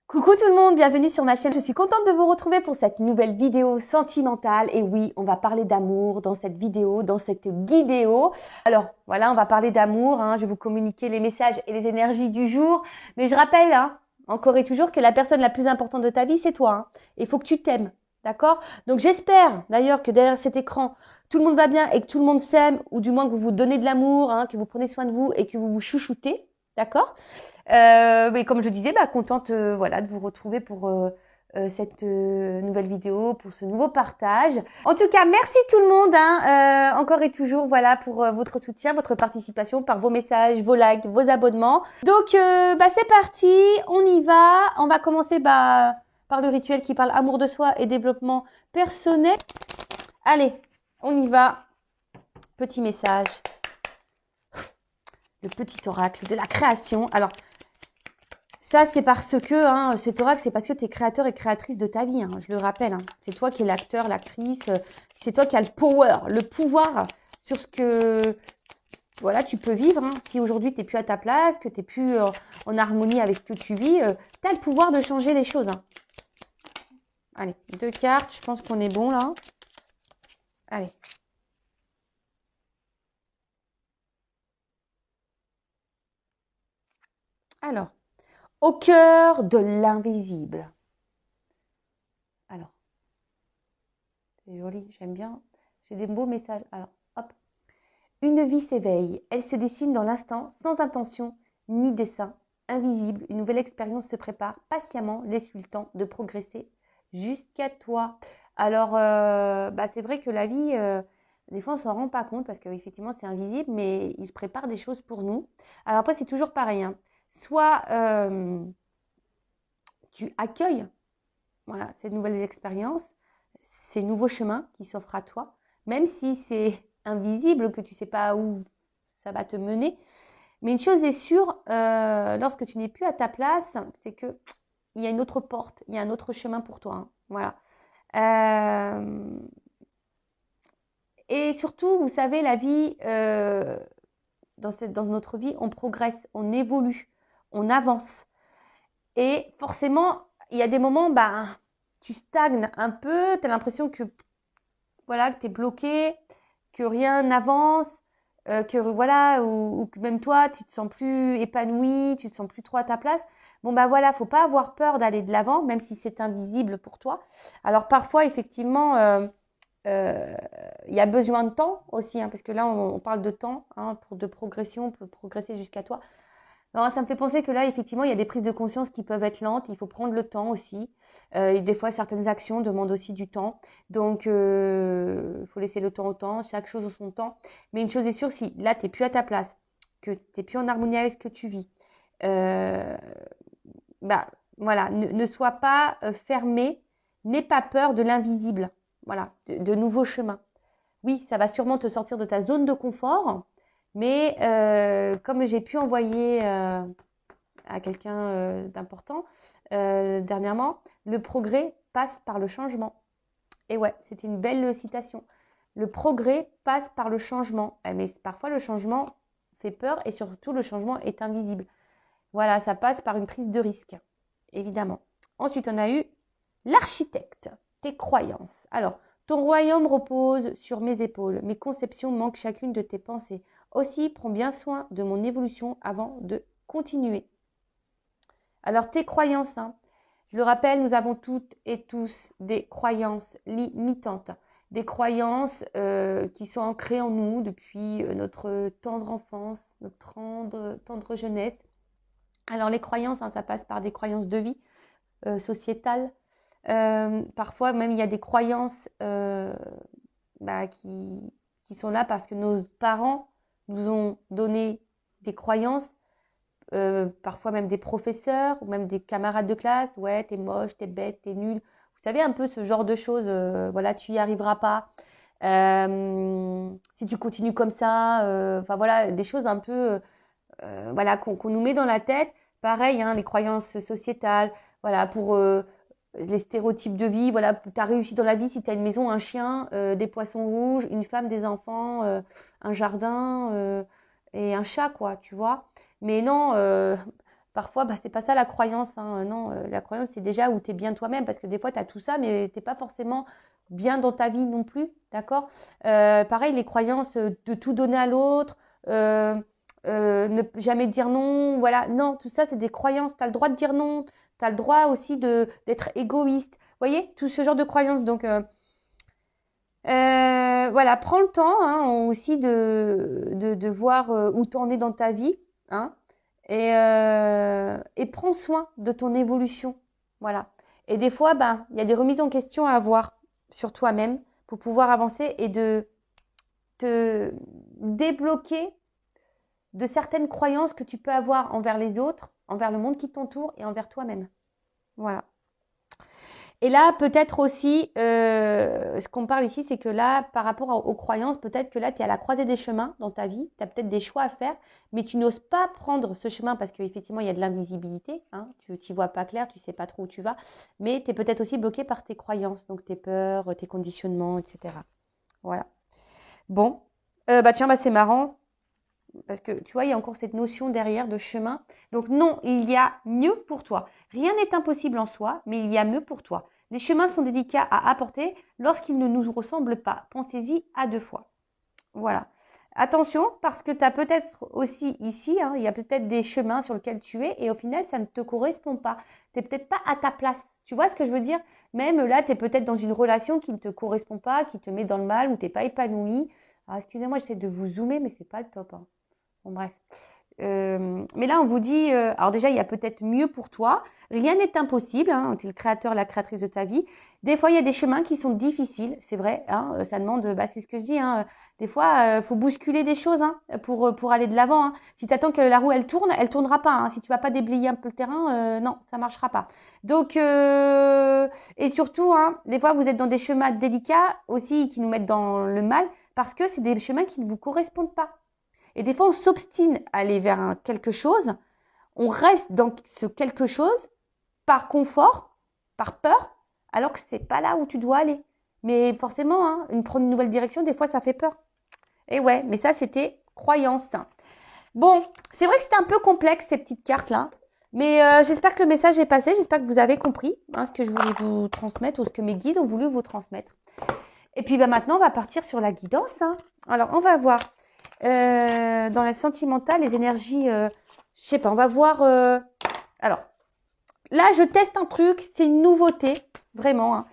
Coucou tout le monde, bienvenue sur ma chaîne. Je suis contente de vous retrouver pour cette nouvelle vidéo sentimentale. Et oui, on va parler d'amour dans cette vidéo, dans cette guidéo. Alors voilà, on va parler d'amour. Je vais vous communiquer les messages et les énergies du jour. Mais je rappelle, encore et toujours, que la personne la plus importante de ta vie, c'est toi. Il faut que tu t'aimes. D'accord? Donc j'espère d'ailleurs que derrière cet écran, tout le monde va bien et que tout le monde s'aime, ou du moins que vous vous donnez de l'amour, que vous prenez soin de vous et que vous vous chouchoutez. D'accord? Mais comme je disais, contente voilà, de vous retrouver pour cette nouvelle vidéo, pour ce nouveau partage. En tout cas, merci tout le monde, encore et toujours, voilà, pour votre soutien, votre participation, par vos messages, vos likes, vos abonnements. Donc, c'est parti, on y va. On va commencer par le rituel qui parle amour de soi et développement personnel. Allez, on y va. Petit message. Le petit oracle de la création. Alors, ça, c'est parce que cet oracle, c'est parce que tu es créateur et créatrice de ta vie. Je le rappelle. C'est toi qui es l'acteur, l'actrice. C'est toi qui as le pouvoir sur ce que voilà, tu peux vivre. Si aujourd'hui, tu n'es plus à ta place, que tu n'es plus en harmonie avec ce que tu vis, tu as le pouvoir de changer les choses. Allez, 2 cartes. Je pense qu'on est bon là. Allez. Alors, au cœur de l'invisible. Alors, c'est joli, j'aime bien. J'ai des beaux messages. Alors, hop. Une vie s'éveille. Elle se dessine dans l'instant, sans intention ni dessein. Invisible, une nouvelle expérience se prépare, patiemment, laisse-lui le temps de progresser jusqu'à toi. Alors, c'est vrai que la vie, des fois, on s'en rend pas compte parce qu'effectivement, c'est invisible, mais il se prépare des choses pour nous. Alors après, c'est toujours pareil. Soit tu accueilles voilà, ces nouvelles expériences, ces nouveaux chemins qui s'offrent à toi, même si c'est invisible, que tu ne sais pas où ça va te mener. Mais une chose est sûre, lorsque tu n'es plus à ta place, c'est que il y a une autre porte, il y a un autre chemin pour toi. Voilà. Et surtout, vous savez, la vie, dans notre vie, on progresse, on évolue, on avance. Et forcément, il y a des moments, tu stagnes un peu, tu as l'impression que voilà, que tu es bloqué, que rien n'avance, que voilà, ou que même toi, tu te sens plus épanoui, tu te sens plus trop à ta place. Bon, voilà, faut pas avoir peur d'aller de l'avant, même si c'est invisible pour toi. Alors parfois, effectivement, il y a besoin de temps aussi, parce que là, on parle de temps, de progression, pour progresser jusqu'à toi. Non, ça me fait penser que là, effectivement, il y a des prises de conscience qui peuvent être lentes. Il faut prendre le temps aussi. Et des fois, certaines actions demandent aussi du temps. Donc, il faut laisser le temps au temps, chaque chose au son temps. Mais une chose est sûre, si là, tu n'es plus à ta place, que tu n'es plus en harmonie avec ce que tu vis, euh, voilà, ne sois pas fermé, n'aie pas peur de l'invisible. Voilà, de nouveaux chemins. Oui, ça va sûrement te sortir de ta zone de confort. Mais comme j'ai pu envoyer à quelqu'un d'important dernièrement, le progrès passe par le changement. Et ouais, c'était une belle citation. Le progrès passe par le changement. Mais parfois, le changement fait peur et surtout, le changement est invisible. Voilà, ça passe par une prise de risque, évidemment. Ensuite, on a eu l'architecte, tes croyances. Alors, ton royaume repose sur mes épaules. Mes conceptions manquent chacune de tes pensées. Aussi, prends bien soin de mon évolution avant de continuer. Alors, tes croyances, je le rappelle, nous avons toutes et tous des croyances limitantes. Des croyances qui sont ancrées en nous depuis notre tendre enfance, notre tendre jeunesse. Alors, les croyances, ça passe par des croyances de vie sociétales. Parfois, même, il y a des croyances qui sont là parce que nos parents nous ont donné des croyances, parfois même des professeurs ou même des camarades de classe. Ouais, t'es moche, t'es bête, t'es nul. Vous savez, un peu ce genre de choses. Voilà, tu y arriveras pas. Si tu continues comme ça, enfin voilà, des choses un peu voilà, qu'on nous met dans la tête. Pareil, les croyances sociétales, voilà, pour les stéréotypes de vie. Voilà, tu as réussi dans la vie si tu as une maison, un chien, des poissons rouges, une femme, des enfants, un jardin et un chat, quoi, tu vois. Mais non, Parfois, bah, c'est pas ça la croyance, hein. Non, la croyance, c'est déjà où tu es bien toi-même, parce que des fois, tu as tout ça, mais tu n'es pas forcément bien dans ta vie non plus, d'accord? Pareil, les croyances de tout donner à l'autre, ne jamais dire non, voilà. Non, tout ça, c'est des croyances. Tu as le droit de dire non, tu as le droit aussi d'être égoïste. Vous voyez, tout ce genre de croyances. Donc, voilà, prends le temps hein, aussi de voir où tu en es dans ta vie, hein, et prends soin de ton évolution. Voilà. Et des fois, ben, il y a des remises en question à avoir sur toi-même pour pouvoir avancer et de te débloquer de certaines croyances que tu peux avoir envers les autres, envers le monde qui t'entoure et envers toi-même. Voilà. Et là, peut-être aussi, ce qu'on parle ici, c'est que là, par rapport aux croyances, peut-être que là, tu es à la croisée des chemins dans ta vie, tu as peut-être des choix à faire, mais tu n'oses pas prendre ce chemin parce qu'effectivement, il y a de l'invisibilité, hein, tu n'y vois pas clair, tu ne sais pas trop où tu vas, mais tu es peut-être aussi bloqué par tes croyances, donc tes peurs, tes conditionnements, etc. Voilà. Bon, bah tiens, bah c'est marrant, parce que tu vois, il y a encore cette notion derrière de chemin. Donc non, il y a mieux pour toi. Rien n'est impossible en soi, mais il y a mieux pour toi. Les chemins sont délicats à apporter lorsqu'ils ne nous ressemblent pas. Pensez-y à 2 fois. Voilà. Attention, parce que tu as peut-être aussi ici, hein, il y a peut-être des chemins sur lesquels tu es et au final, ça ne te correspond pas. Tu n'es peut-être pas à ta place. Tu vois ce que je veux dire? Même là, tu es peut-être dans une relation qui ne te correspond pas, qui te met dans le mal, où tu n'es pas épanoui. Alors, excusez-moi, j'essaie de vous zoomer, mais c'est pas le top, hein. Bon, bref. Mais là, on vous dit, alors déjà, il y a peut-être mieux pour toi. Rien n'est impossible, hein, tu es le créateur, la créatrice de ta vie. Des fois, il y a des chemins qui sont difficiles, c'est vrai. Hein, ça demande, bah, c'est ce que je dis, hein, des fois, faut bousculer des choses hein, pour aller de l'avant. Hein. Si tu attends que la roue, elle tournera pas. Hein. Si tu vas pas déblayer un peu le terrain, non, ça marchera pas. Donc, et surtout, hein, des fois, vous êtes dans des chemins délicats aussi qui nous mettent dans le mal parce que c'est des chemins qui ne vous correspondent pas. Et des fois, on s'obstine à aller vers quelque chose, on reste dans ce quelque chose par confort, par peur, alors que c'est pas là où tu dois aller. Mais forcément, hein, prendre une nouvelle direction, des fois, ça fait peur. Et ouais, mais ça, c'était croyance. Bon, c'est vrai que c'était un peu complexe, ces petites cartes-là. Mais j'espère que le message est passé. J'espère que vous avez compris hein, ce que je voulais vous transmettre ou ce que mes guides ont voulu vous transmettre. Et puis bah, maintenant, on va partir sur la guidance. Hein. Alors, on va voir. Dans la sentimentale, les énergies, je sais pas, on va voir. Alors, là, je teste un truc, c'est une nouveauté, vraiment. Hein.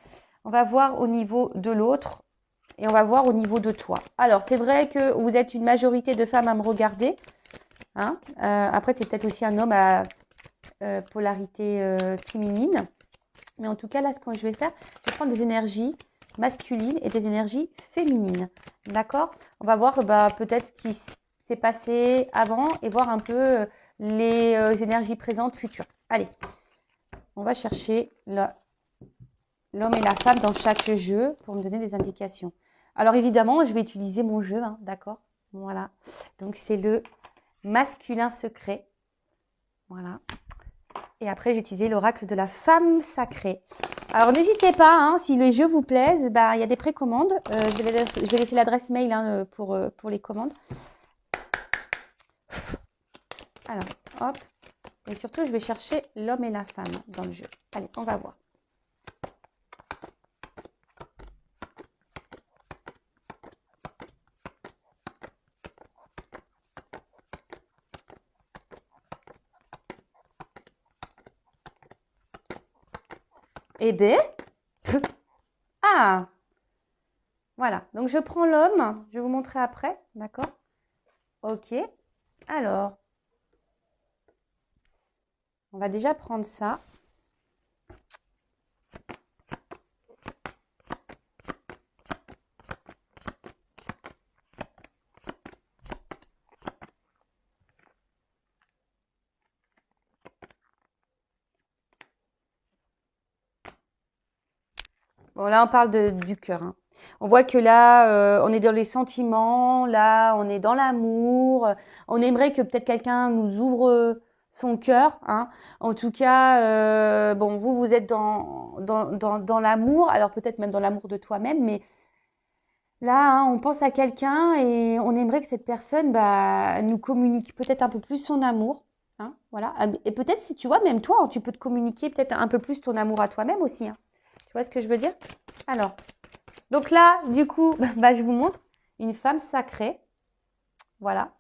On va voir au niveau de l'autre et on va voir au niveau de toi. Alors, c'est vrai que vous êtes une majorité de femmes à me regarder. Hein. Après, tu es peut-être aussi un homme à polarité féminine. Mais en tout cas, là, ce que je vais faire, je vais prendre des énergies masculines et des énergies féminines. D'accord? On va voir bah, peut-être ce qui s'est passé avant et voir un peu les énergies présentes, futures. Allez, on va chercher l'homme et la femme dans chaque jeu pour me donner des indications. Alors évidemment, je vais utiliser mon jeu, hein, d'accord? Voilà. Donc c'est le masculin secret. Voilà. Et après, j'ai utilisé l'oracle de la femme sacrée. Alors, n'hésitez pas, hein, si les jeux vous plaisent, bah, il y a des précommandes. Je vais laisser l'adresse mail hein, pour les commandes. Alors, hop. Et surtout, je vais chercher l'homme et la femme dans le jeu. Allez, on va voir. Eh bien, ah, voilà. Donc, je prends l'homme. Je vais vous montrer après. D'accord? Ok. Alors, on va déjà prendre ça. Bon, là, on parle du cœur. Hein. On voit que là, on est dans les sentiments, là, on est dans l'amour. On aimerait que peut-être quelqu'un nous ouvre son cœur. Hein. En tout cas, bon, vous êtes dans l'amour, alors peut-être même dans l'amour de toi-même, mais là, hein, on pense à quelqu'un et on aimerait que cette personne bah, nous communique peut-être un peu plus son amour. Hein. Voilà. Et peut-être, si tu vois, même toi, hein, tu peux te communiquer peut-être un peu plus ton amour à toi-même aussi, hein. Tu vois ce que je veux dire? Alors, donc là, du coup, bah, je vous montre une femme sacrée. Voilà.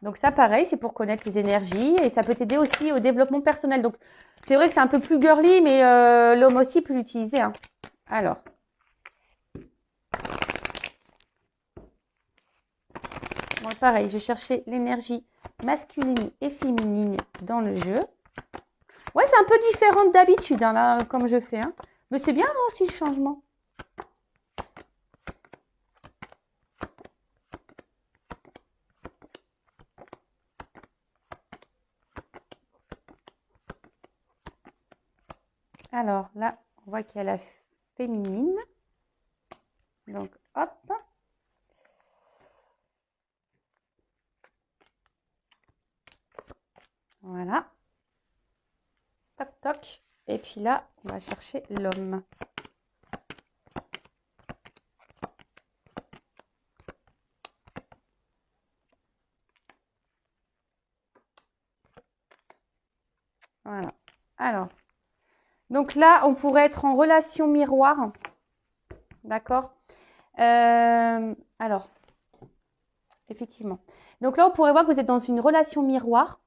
Donc ça, pareil, c'est pour connaître les énergies et ça peut t'aider aussi au développement personnel. Donc, c'est vrai que c'est un peu plus girly, mais l'homme aussi peut l'utiliser, hein. Alors, bon, pareil, je cherchais l'énergie masculine et féminine dans le jeu. Ouais, c'est un peu différent d'habitude, hein, là, comme je fais, hein. Mais c'est bien aussi le changement. Alors là, on voit qu'il y a la féminine. Donc, hop. Voilà. Toc, toc. Et puis là, on va chercher l'homme. Voilà. Alors, donc là, on pourrait être en relation miroir. D'accord? Alors, effectivement. Donc là, on pourrait voir que vous êtes dans une relation miroir.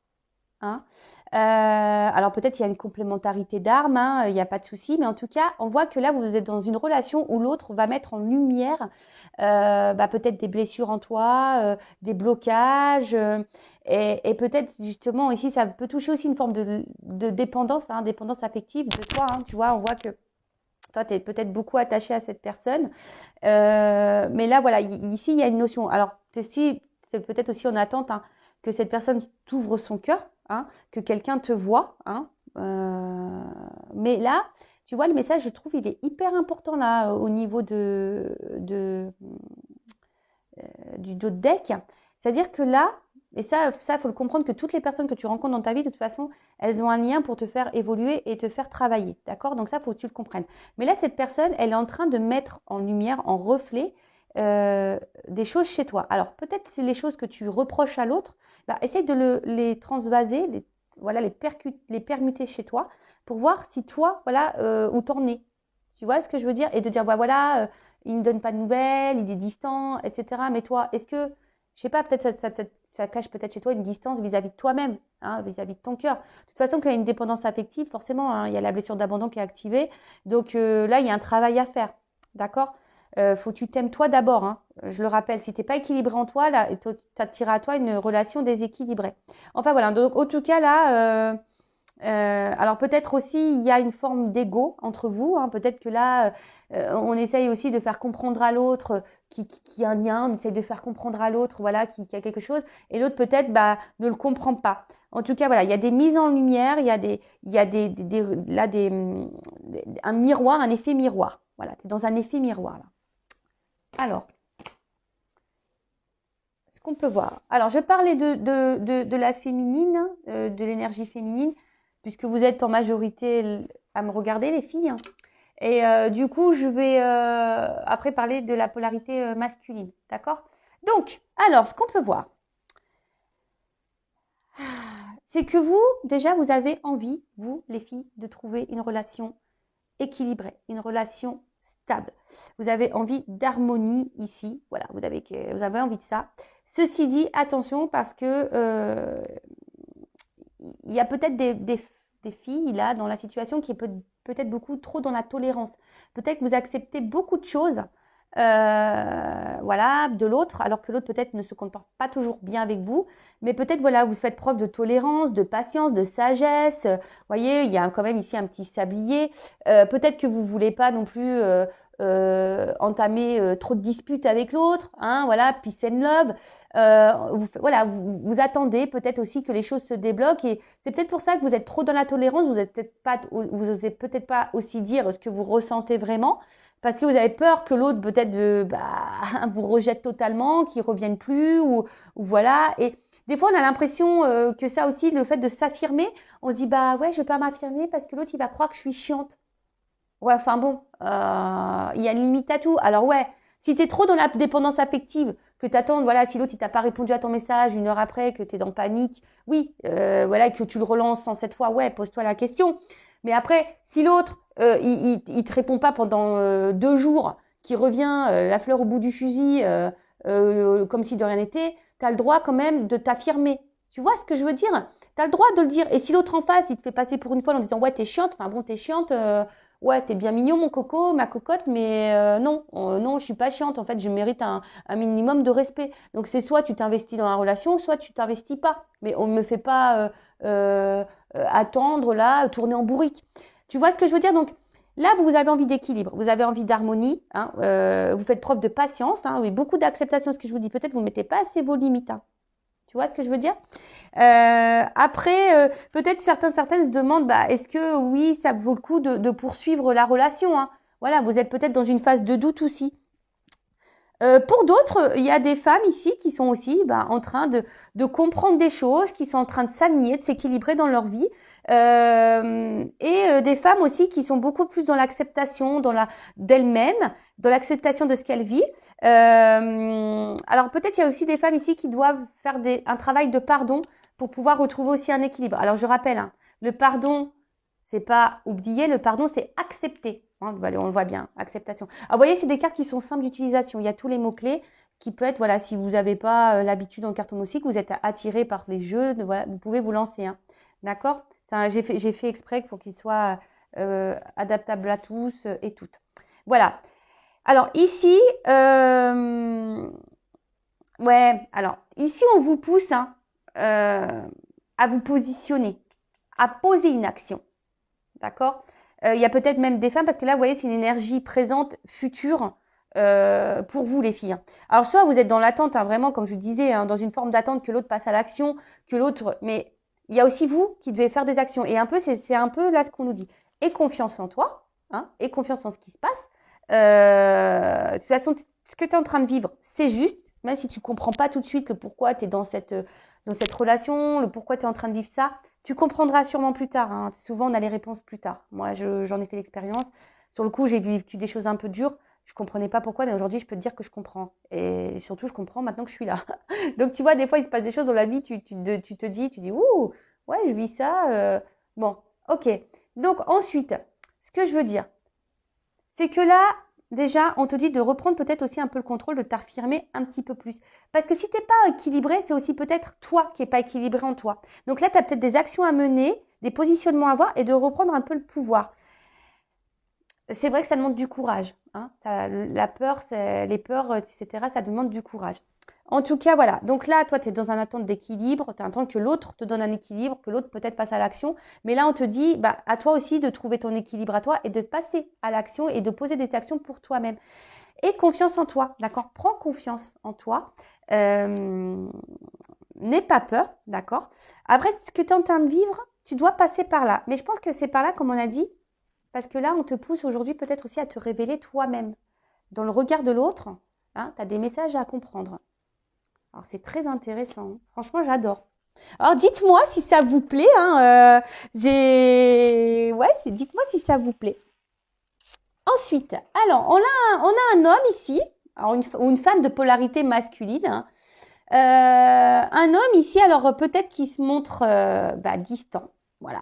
Hein. Alors peut-être il y a une complémentarité d'armes, hein, il n'y a pas de souci, mais en tout cas, on voit que là, vous êtes dans une relation où l'autre va mettre en lumière peut-être des blessures en toi, des blocages, et peut-être justement ici, ça peut toucher aussi une forme de dépendance, hein, dépendance affective de toi. Hein, tu vois, on voit que toi, tu es peut-être beaucoup attaché à cette personne, mais là, voilà, ici, il y a une notion. Alors, c'est peut-être aussi en attente, hein, que cette personne t'ouvre son cœur, hein, que quelqu'un te voit, hein, mais là, tu vois, le message, je trouve, il est hyper important là au niveau du dos de deck. C'est-à-dire que là, et ça, faut le comprendre que toutes les personnes que tu rencontres dans ta vie, de toute façon, elles ont un lien pour te faire évoluer et te faire travailler. D'accord? Donc ça, faut que tu le comprennes. Mais là, cette personne, elle est en train de mettre en lumière, en reflet, des choses chez toi. Alors, peut-être c'est les choses que tu reproches à l'autre. Bah, essaye de les transvaser, les permuter chez toi pour voir si toi, voilà, où t'en es. Tu vois ce que je veux dire? Et de dire, bah voilà, il ne me donne pas de nouvelles, il est distant, etc. Mais toi, est-ce que, je sais pas, peut-être ça cache peut-être chez toi une distance vis-à-vis de toi-même, hein, vis-à-vis de ton cœur. De toute façon, quand il y a une dépendance affective, forcément, hein, il y a la blessure d'abandon qui est activée. Donc là, il y a un travail à faire. D'accord? Faut que tu t'aimes toi d'abord, hein. Je le rappelle, si tu n'es pas équilibré en toi, là, tu attireras à toi une relation déséquilibrée. Enfin voilà, donc en tout cas là, alors peut-être aussi il y a une forme d'ego entre vous, hein. Peut-être que là, on essaye aussi de faire comprendre à l'autre qui a un lien, on essaye de faire comprendre à l'autre, voilà, qui a quelque chose, et l'autre peut-être ne le comprend pas. En tout cas, voilà, il y a des mises en lumière, il y a là un miroir, un effet miroir. Voilà, tu es dans un effet miroir là. Alors, ce qu'on peut voir. Alors, je parlais de la féminine, de l'énergie féminine, puisque vous êtes en majorité à me regarder, les filles, hein. Et du coup, je vais après parler de la polarité masculine. D'accord? Donc, alors, ce qu'on peut voir, c'est que vous, déjà, vous avez envie, vous, les filles, de trouver une relation équilibrée, une relation stable. Vous avez envie d'harmonie ici. Voilà, vous avez envie de ça. Ceci dit, attention parce que il y a peut-être des filles là dans la situation qui est peut-être beaucoup trop dans la tolérance. Peut-être que vous acceptez beaucoup de choses, voilà, de l'autre, alors que l'autre peut-être ne se comporte pas toujours bien avec vous, mais peut-être voilà, vous faites preuve de tolérance, de patience, de sagesse. Vous voyez, il y a quand même ici un petit sablier. Peut-être que vous voulez pas non plus entamer trop de disputes avec l'autre, hein, voilà, peace and love. Vous attendez peut-être aussi que les choses se débloquent et c'est peut-être pour ça que vous êtes trop dans la tolérance, vous osez peut-être pas aussi dire ce que vous ressentez vraiment parce que vous avez peur que l'autre peut-être vous rejette totalement, qu'il revienne plus ou voilà. Et des fois on a l'impression que ça aussi, le fait de s'affirmer, on se dit bah ouais je vais pas m'affirmer parce que l'autre il va croire que je suis chiante. Ouais, enfin bon, il y a une limite à tout. Alors ouais, si tu es trop dans la dépendance affective, que tu attends, voilà, si l'autre il t'a pas répondu à ton message 1 heure après, que tu es dans panique, oui, voilà, que tu le relances 107 fois, ouais, pose-toi la question. Mais après, si l'autre, il te répond pas pendant 2 jours, qu'il revient la fleur au bout du fusil, comme si de rien n'était, tu as le droit quand même de t'affirmer. Tu vois ce que je veux dire? Tu as le droit de le dire. Et si l'autre en face, il te fait passer pour une folle en disant, ouais, t'es chiante, enfin bon, t'es chiante, ouais, t'es bien mignon, mon coco, ma cocotte, mais non, non, je suis pas chiante. En fait, je mérite un minimum de respect. Donc, c'est soit tu t'investis dans la relation, soit tu t'investis pas. Mais on ne me fait pas attendre, là, tourner en bourrique. Tu vois ce que je veux dire? Donc, là, vous avez envie d'équilibre, vous avez envie d'harmonie, hein, vous faites preuve de patience, hein, oui, beaucoup d'acceptation, ce que je vous dis. Peut-être vous ne mettez pas assez vos limites. Hein. Tu vois ce que je veux dire? Après, peut-être certaines se demandent, bah, est-ce que oui, ça vaut le coup de poursuivre la relation, hein? Voilà, vous êtes peut-être dans une phase de doute aussi. Pour d'autres, il y a des femmes ici qui sont aussi en train de comprendre des choses, qui sont en train de s'aligner, de s'équilibrer dans leur vie. Et des femmes aussi qui sont beaucoup plus dans l'acceptation d'elles-mêmes, dans l'acceptation de ce qu'elles vivent. Alors peut-être il y a aussi des femmes ici qui doivent faire un travail de pardon pour pouvoir retrouver aussi un équilibre. Alors je rappelle, hein, le pardon, c'est pas oublier, le pardon, c'est accepter. Hein, on le voit bien, acceptation. Alors, vous voyez, c'est des cartes qui sont simples d'utilisation. Il y a tous les mots-clés qui peut être, voilà, si vous n'avez pas l'habitude en cartomancique, vous êtes attiré par les jeux, voilà, vous pouvez vous lancer. Hein. D'accord? J'ai fait exprès pour qu'il soit adaptable à tous et toutes. Voilà. Alors, ici, ouais, alors, ici, on vous pousse hein, à vous positionner, à poser une action. D'accord? Il y a peut-être même des femmes, parce que là, vous voyez, c'est une énergie présente, future, pour vous, les filles. Alors, soit vous êtes dans l'attente, hein, vraiment, comme je vous disais, hein, dans une forme d'attente que l'autre passe à l'action, que l'autre... Mais il y a aussi vous qui devez faire des actions. Et un peu, c'est un peu là ce qu'on nous dit. Et confiance en toi, hein, et confiance en ce qui se passe. De toute façon, ce que tu es en train de vivre, c'est juste, même si tu ne comprends pas tout de suite le pourquoi tu es dans cette relation, le pourquoi tu es en train de vivre ça. Tu comprendras sûrement plus tard. Hein. Souvent, on a les réponses plus tard. Moi, j'en ai fait l'expérience. Sur le coup, j'ai vécu des choses un peu dures. Je ne comprenais pas pourquoi, mais aujourd'hui, je peux te dire que je comprends. Et surtout, je comprends maintenant que je suis là. Donc, tu vois, des fois, il se passe des choses dans la vie, tu te dis, ouh, ouais, je vis ça. Bon, ok. Donc, ensuite, ce que je veux dire, c'est que là, déjà, on te dit de reprendre peut-être aussi un peu le contrôle, de t'affirmer un petit peu plus. Parce que si tu n'es pas équilibré, c'est aussi peut-être toi qui n'es pas équilibré en toi. Donc là, tu as peut-être des actions à mener, des positionnements à avoir et de reprendre un peu le pouvoir. C'est vrai que ça demande du courage. Hein. La peur, les peurs, etc., ça demande du courage. En tout cas, voilà. Donc là, toi, tu es dans un attente d'équilibre. Tu attends que l'autre te donne un équilibre, que l'autre peut-être passe à l'action. Mais là, on te dit, à toi aussi de trouver ton équilibre à toi et de passer à l'action et de poser des actions pour toi-même. Et confiance en toi, d'accord? Prends confiance en toi. N'aie pas peur, d'accord? Après, ce que tu es en train de vivre, tu dois passer par là. Mais je pense que c'est par là, comme on a dit, parce que là, on te pousse aujourd'hui peut-être aussi à te révéler toi-même. Dans le regard de l'autre, hein, tu as des messages à comprendre. Alors, c'est très intéressant. Franchement, j'adore. Alors, dites-moi si ça vous plaît. Hein, dites-moi si ça vous plaît. Ensuite, alors, on a un homme ici, alors ou une femme de polarité masculine. Hein. Un homme ici, alors peut-être qu'il se montre distant. Voilà.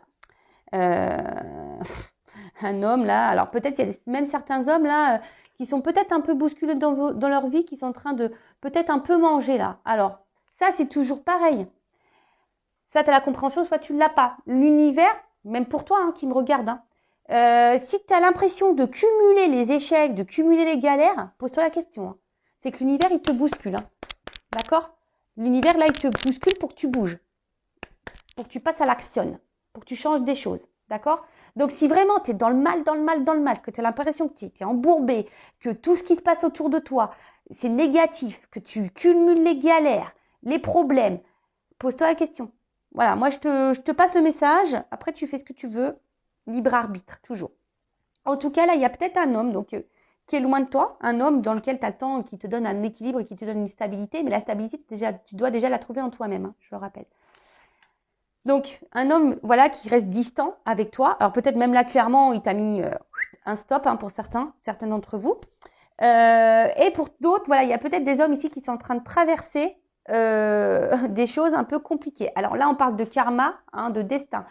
Un homme là, alors peut-être il y a même certains hommes là qui sont peut-être un peu bousculés dans leur vie, qui sont en train de peut-être un peu manger là. Alors, ça c'est toujours pareil. Ça, tu as la compréhension, soit tu ne l'as pas. L'univers, même pour toi hein, qui me regarde, hein, si tu as l'impression de cumuler les échecs, de cumuler les galères, pose-toi la question. Hein. C'est que l'univers, il te bouscule. Hein. D'accord? L'univers, là, il te bouscule pour que tu bouges, pour que tu passes à l'action, pour que tu changes des choses. D'accord? Donc, si vraiment tu es dans le mal, que tu as l'impression que tu es embourbé, que tout ce qui se passe autour de toi, c'est négatif, que tu cumules les galères, les problèmes, pose-toi la question. Voilà, moi, je te passe le message. Après, tu fais ce que tu veux. Libre arbitre, toujours. En tout cas, là, il y a peut-être un homme donc, qui est loin de toi, un homme dans lequel tu attends, qui te donne un équilibre et qui te donne une stabilité. Mais la stabilité, tu dois déjà la trouver en toi-même, hein, je le rappelle. Donc, un homme voilà, qui reste distant avec toi. Alors, peut-être même là, clairement, il t'a mis un stop hein, pour certains d'entre vous. Et pour d'autres, voilà, il y a peut-être des hommes ici qui sont en train de traverser des choses un peu compliquées. Alors là, on parle de karma, hein, de destin.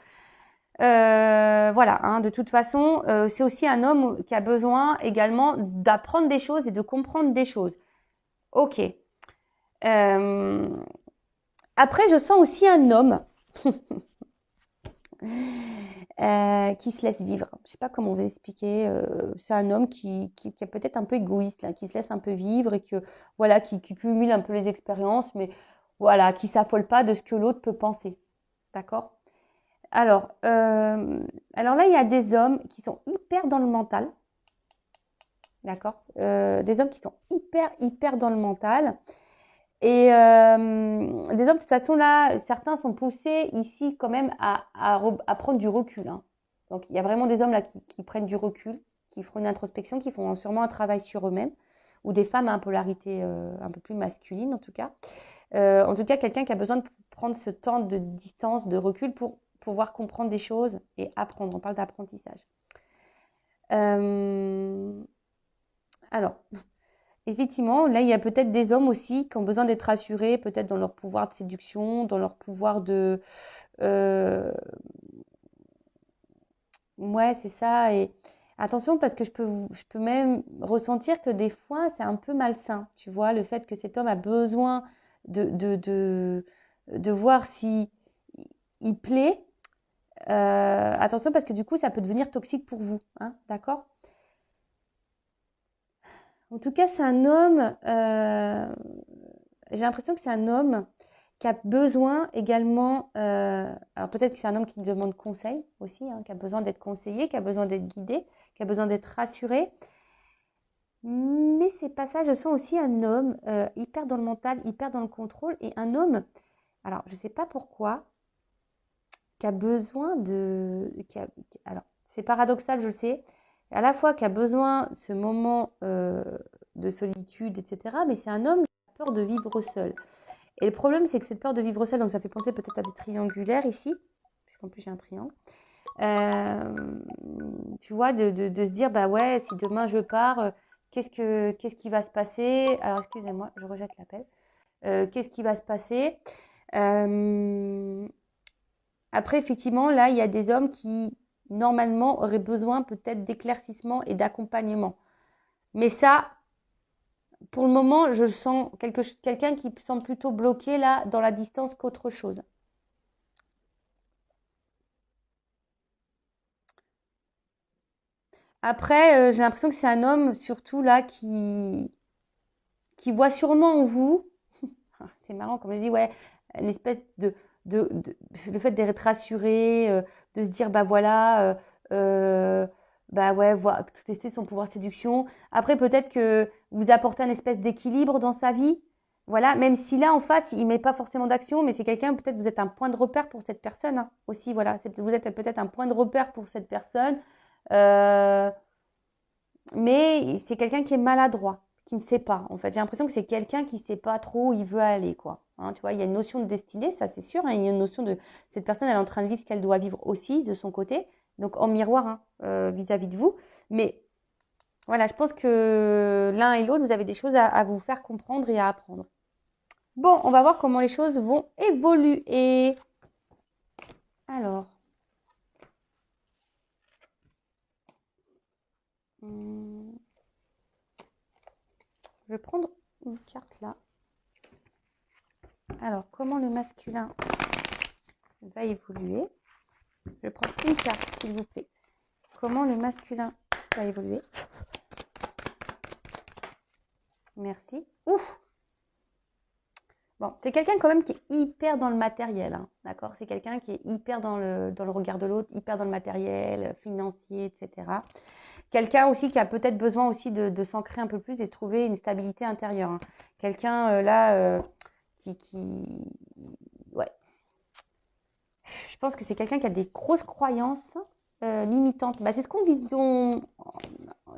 Voilà, hein, de toute façon, c'est aussi un homme qui a besoin également d'apprendre des choses et de comprendre des choses. Ok. Après, je sens aussi un homme qui se laisse vivre. Je ne sais pas comment vous expliquer. C'est un homme qui est peut-être un peu égoïste, là, qui se laisse un peu vivre et que voilà, qui cumule un peu les expériences, mais voilà, qui s'affole pas de ce que l'autre peut penser. D'accord? Alors là, il y a des hommes qui sont hyper dans le mental. D'accord? Des hommes qui sont hyper dans le mental. Et des hommes, de toute façon, là, certains sont poussés ici quand même à prendre du recul. Hein. Donc, il y a vraiment des hommes là qui prennent du recul, qui font une introspection, qui font sûrement un travail sur eux-mêmes, ou des femmes à polarité un peu plus masculine, en tout cas. En tout cas, quelqu'un qui a besoin de prendre ce temps de distance, de recul pour pouvoir comprendre des choses et apprendre. On parle d'apprentissage. Alors, effectivement, là, il y a peut-être des hommes aussi qui ont besoin d'être rassurés, peut-être dans leur pouvoir de séduction, dans leur pouvoir de... Ouais, c'est ça. Et attention, parce que je peux même ressentir que des fois, c'est un peu malsain. Tu vois, le fait que cet homme a besoin de voir si il plaît. Attention, parce que du coup, ça peut devenir toxique pour vous. Hein, d'accord? En tout cas, c'est un homme, j'ai l'impression que c'est un homme qui a besoin également, alors peut-être que c'est un homme qui demande conseil aussi, hein, qui a besoin d'être conseillé, qui a besoin d'être guidé, qui a besoin d'être rassuré. Mais c'est pas ça, je sens aussi un homme hyper dans le mental, hyper dans le contrôle, et un homme, alors je ne sais pas pourquoi, qui a besoin de... alors, c'est paradoxal, je le sais, à la fois qui a besoin de ce moment de solitude, etc., mais c'est un homme qui a peur de vivre seul. Et le problème, c'est que cette peur de vivre seul, donc ça fait penser peut-être à des triangulaires ici, puisqu'en plus j'ai un triangle, tu vois, de se dire, bah ouais, si demain je pars, qu'est-ce qui va se passer? Alors, excusez-moi, je rejette l'appel. Qu'est-ce qui va se passer? Après, effectivement, là, il y a des hommes qui, normalement, auraient besoin peut-être d'éclaircissement et d'accompagnement. Mais ça, pour le moment, je sens quelqu'un qui semble plutôt bloqué là dans la distance qu'autre chose. Après, j'ai l'impression que c'est un homme surtout là qui voit sûrement en vous, c'est marrant comme je dis, ouais, une espèce de le fait d'être rassuré, de se dire bah voilà, bah ouais, tester son pouvoir de séduction. Après, peut-être que vous apportez un espèce d'équilibre dans sa vie. Voilà, même si là, en face, il met pas forcément d'action, mais c'est quelqu'un, peut-être vous êtes un point de repère pour cette personne hein, aussi. Voilà, vous êtes peut-être un point de repère pour cette personne. Euh, mais c'est quelqu'un qui est maladroit, qui ne sait pas. En fait, j'ai l'impression que c'est quelqu'un qui ne sait pas trop où il veut aller, quoi. Hein, tu vois, il y a une notion de destinée, ça c'est sûr. Hein, il y a une notion de cette personne, elle est en train de vivre ce qu'elle doit vivre aussi de son côté, donc en miroir hein, vis-à-vis de vous. Mais voilà, je pense que l'un et l'autre, vous avez des choses à vous faire comprendre et à apprendre. Bon, on va voir comment les choses vont évoluer. Alors, je vais prendre une carte là. Alors, comment le masculin va évoluer? Je prends une carte, s'il vous plaît. Comment le masculin va évoluer? Merci. Ouf! Bon, c'est quelqu'un quand même qui est hyper dans le matériel, hein, d'accord? C'est quelqu'un qui est hyper dans le regard de l'autre, hyper dans le matériel, financier, etc. Quelqu'un aussi qui a peut-être besoin aussi de s'ancrer un peu plus et de trouver une stabilité intérieure. Hein. Quelqu'un là qui... Ouais. Je pense que c'est quelqu'un qui a des grosses croyances limitantes. Bah, c'est ce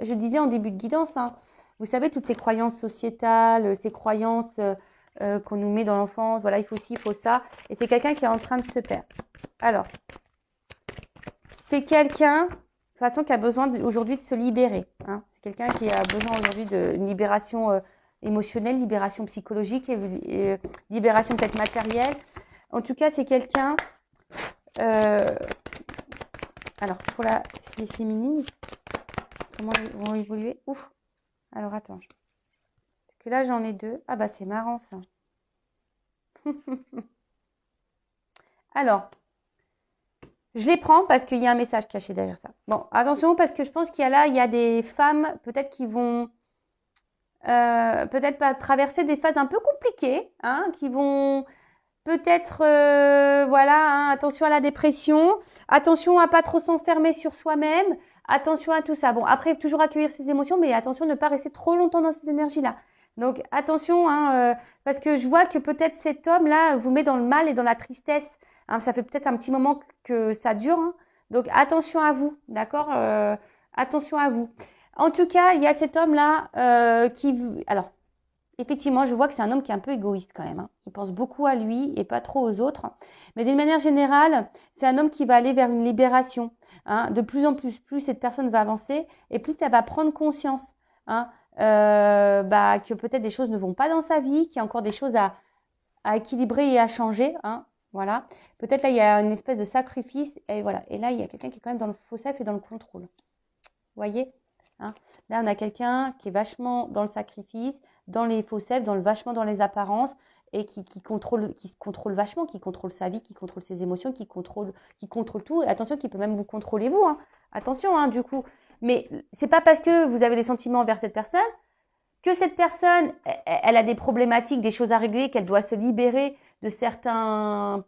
je disais en début de guidance. Hein. Vous savez, toutes ces croyances sociétales, ces croyances qu'on nous met dans l'enfance. Voilà, il faut ci, il faut ça. Et c'est quelqu'un qui est en train de se perdre. Alors, c'est quelqu'un façon qui a besoin aujourd'hui de se libérer. Hein. C'est quelqu'un qui a besoin aujourd'hui d'une libération émotionnelle, libération psychologique, et libération peut-être matérielle. En tout cas, c'est quelqu'un... alors, pour les féminines, comment ils vont évoluer? Ouf. Alors, attends. Parce que là, j'en ai 2. Ah bah, c'est marrant, ça. Alors, je les prends parce qu'il y a un message caché derrière ça. Bon, attention, parce que je pense qu'il y a des femmes, peut-être qui vont peut-être pas traverser des phases un peu compliquées, hein, qui vont peut-être, voilà, hein, attention à la dépression, attention à pas trop s'enfermer sur soi-même, attention à tout ça. Bon, après, toujours accueillir ses émotions, mais attention de ne pas rester trop longtemps dans ces énergies-là. Donc, attention, hein, parce que je vois que peut-être cet homme-là vous met dans le mal et dans la tristesse. Hein, ça fait peut-être un petit moment que ça dure. Hein. Donc, attention à vous, d'accord attention à vous. En tout cas, il y a cet homme-là alors, effectivement, je vois que c'est un homme qui est un peu égoïste quand même, hein, qui pense beaucoup à lui et pas trop aux autres. Mais d'une manière générale, c'est un homme qui va aller vers une libération. Hein. De plus en plus, plus cette personne va avancer et plus elle va prendre conscience hein, que peut-être des choses ne vont pas dans sa vie, qu'il y a encore des choses à équilibrer et à changer. Hein. Voilà. Peut-être là, il y a une espèce de sacrifice. Et voilà. Et là, il y a quelqu'un qui est quand même dans le faux-self et dans le contrôle. Vous voyez hein. Là, on a quelqu'un qui est vachement dans le sacrifice, dans les faux selfs, vachement dans les apparences et qui se contrôle vachement, qui contrôle sa vie, qui contrôle ses émotions, qui contrôle tout. Et attention, qui peut même vous contrôler vous. Hein. Attention, hein, du coup. Mais c'est pas parce que vous avez des sentiments envers cette personne que cette personne, elle a des problématiques, des choses à régler, qu'elle doit se libérer de certaines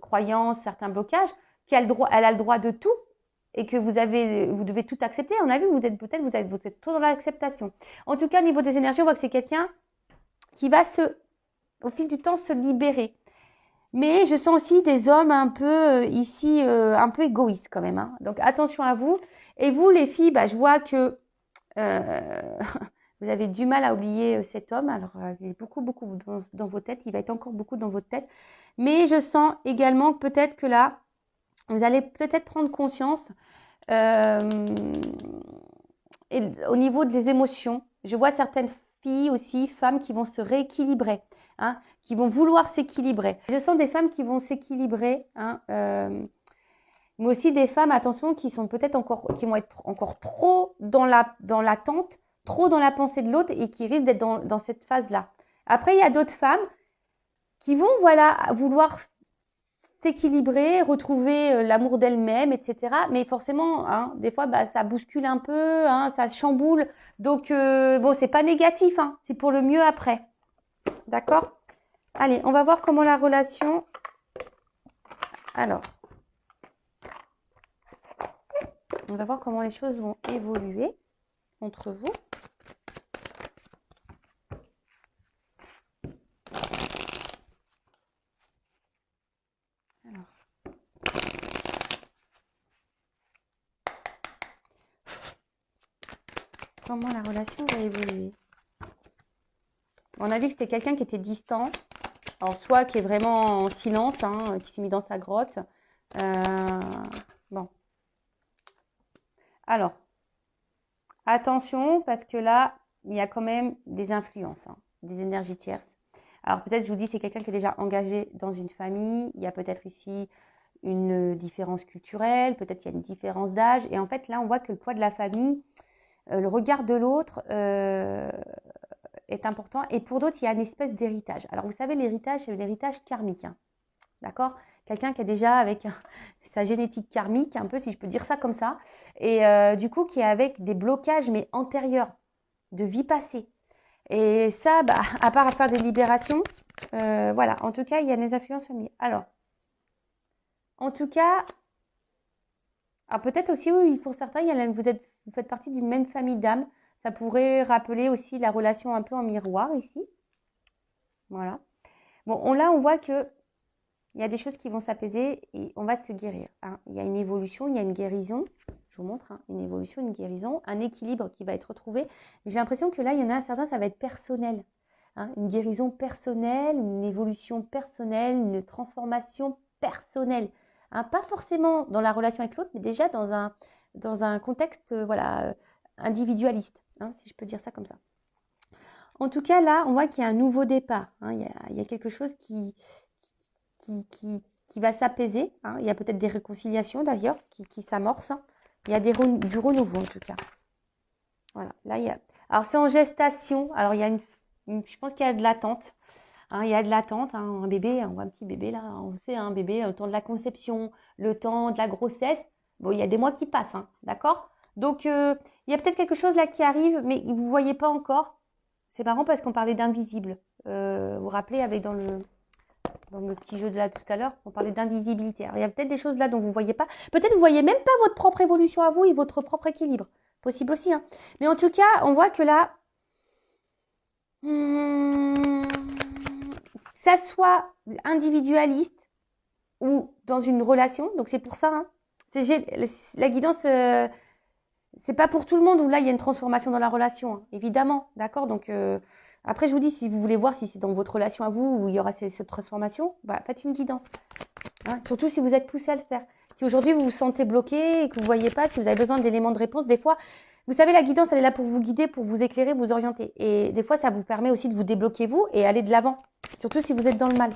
croyances, certains blocages, elle a le droit de tout. Et que vous devez tout accepter. On a vu, vous êtes trop dans l'acceptation. En tout cas, au niveau des énergies, on voit que c'est quelqu'un qui va au fil du temps, se libérer. Mais je sens aussi des hommes un peu ici, un peu égoïstes quand même. Hein. Donc attention à vous. Et vous, les filles, je vois que vous avez du mal à oublier cet homme. Alors, il est beaucoup dans vos têtes. Il va être encore beaucoup dans votre tête. Mais je sens également peut-être que là, vous allez peut-être prendre conscience et au niveau des émotions. Je vois certaines filles aussi, femmes qui vont se rééquilibrer, hein, qui vont vouloir s'équilibrer. Je sens des femmes qui vont s'équilibrer, hein, mais aussi des femmes, attention, qui vont être encore trop dans l'attente, trop dans la pensée de l'autre et qui risquent d'être dans cette phase-là. Après, il y a d'autres femmes qui vont vouloir s'équilibrer, retrouver l'amour d'elle-même, etc. Mais forcément, hein, des fois, ça bouscule un peu, hein, ça chamboule. Donc, bon, c'est pas négatif, hein, c'est pour le mieux après. D'accord? Allez, on va voir comment la relation... Alors, on va voir comment les choses vont évoluer entre vous. Comment la relation va évoluer. On a vu que c'était quelqu'un qui était distant, alors soit qui est vraiment en silence, hein, qui s'est mis dans sa grotte. Bon. Alors, attention, parce que là, il y a quand même des influences, hein, des énergies tierces. Alors peut-être, je vous dis, c'est quelqu'un qui est déjà engagé dans une famille. Il y a peut-être ici une différence culturelle, peut-être il y a une différence d'âge. Et en fait, là, on voit que le poids de la famille, le regard de l'autre est important. Et pour d'autres, il y a une espèce d'héritage. Alors, vous savez, l'héritage, c'est l'héritage karmique. Hein. D'accord? Quelqu'un qui est déjà avec sa génétique karmique, un peu, si je peux dire ça comme ça. Et du coup, qui est avec des blocages, mais antérieurs, de vie passée. Et ça, à part à faire des libérations, voilà. En tout cas, il y a des influences familiales. Alors, en tout cas... Alors peut-être aussi, oui, pour certains, vous faites partie d'une même famille d'âmes. Ça pourrait rappeler aussi la relation un peu en miroir ici. Voilà. Bon, là, on voit qu'il y a des choses qui vont s'apaiser et on va se guérir. Hein. Il y a une évolution, il y a une guérison. Je vous montre, hein, une évolution, une guérison, un équilibre qui va être retrouvé. Mais j'ai l'impression que là, il y en a certains, ça va être personnel. Hein. Une guérison personnelle, une évolution personnelle, une transformation personnelle. hein, pas forcément dans la relation avec l'autre, mais déjà dans un contexte voilà, individualiste, hein, si je peux dire ça comme ça. En tout cas, là, on voit qu'il y a un nouveau départ, hein, il y a quelque chose qui va s'apaiser, hein. Il y a peut-être des réconciliations d'ailleurs qui s'amorcent, hein. Il y a du renouveau en tout cas. Voilà, là, il y a... Alors, c'est en gestation. Alors, il y a je pense qu'il y a de l'attente. Hein, il y a de l'attente. Hein, un bébé, on voit un petit bébé là. On sait, un bébé, le temps de la conception, le temps de la grossesse. Bon, il y a des mois qui passent, hein, d'accord? Donc, il y a peut-être quelque chose là qui arrive, mais vous ne voyez pas encore. C'est marrant parce qu'on parlait d'invisible. Vous vous rappelez, avec dans le petit jeu de là tout à l'heure, on parlait d'invisibilité. Alors, il y a peut-être des choses là dont vous ne voyez pas. Peut-être vous ne voyez même pas votre propre évolution à vous et votre propre équilibre. Possible aussi, hein. Mais en tout cas, on voit que là, que ça soit individualiste ou dans une relation, donc c'est pour ça, hein, la guidance, c'est pas pour tout le monde où là il y a une transformation dans la relation, hein, évidemment, d'accord. Donc après, je vous dis, si vous voulez voir si c'est dans votre relation à vous où il y aura cette transformation, bah, faites une guidance, hein, surtout si vous êtes poussé à le faire. Si aujourd'hui vous vous sentez bloqué et que vous ne voyez pas, si vous avez besoin d'éléments de réponse, des fois, vous savez, la guidance, elle est là pour vous guider, pour vous éclairer, vous orienter. Et des fois, ça vous permet aussi de vous débloquer vous et aller de l'avant, surtout si vous êtes dans le mal.